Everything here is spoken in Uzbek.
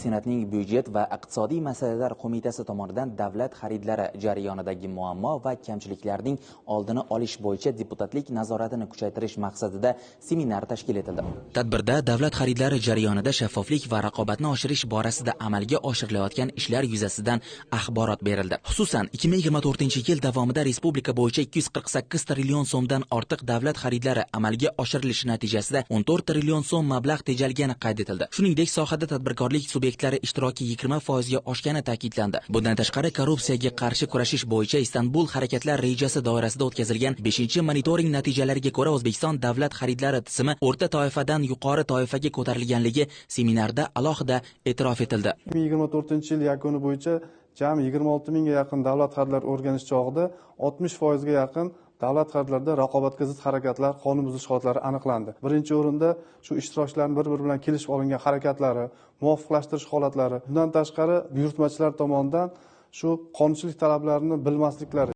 Senatning byudjet va iqtisodiy masalalar qo'mitasi tomonidan davlat xaridlari jarayonidagi muammo va kamchiliklarning oldini olish bo'yicha deputatlik nazoratini kuchaytirish maqsadida seminar tashkil etildi. Tadbirda davlat xaridlari jarayonida shaffoflik va raqobatni oshirish borasida amalga oshirilayotgan ishlar yuzasidan axborot berildi. Xususan, 2024-yil davomida respublika bo'yicha 248 trillion so'mdan ortiq davlat xaridlari amalga oshirilishi natijasida 14 trillion so'm mablag' tejalgani qayd etildi. Shuningdek, sohada tadbirkorlik subyektlari ishtiroki 20% ga oshgani ta'kidlandi. Bundan tashqari, korrupsiyaga qarshi kurashish bo'yicha Istanbul harakatlar rejasi doirasida o'tkazilgan 5-monitoring natijalariga ko'ra O'zbekiston davlat xaridlari tizimi o'rta toifadan yuqori toifaga ko'tarilganligi seminarda alohida e'tirof etildi. 2024-yil yakuni bo'yicha jami 26 mingga yaqin davlat xaridlari o'rganish chog'ida 60% ga yaqin davlat xaridlarida raqobatga zid harakatlar, qonun buzish holatlari aniqlandi. Birinchi o'rinda shu ishtirokchilarning bir-biri bilan kelishib olingan harakatlari, muvofiqlashtirish holatlari. Bundan tashqari, buyurtmachilar tomonidan shu qonunchilik talablarini bilmasliklari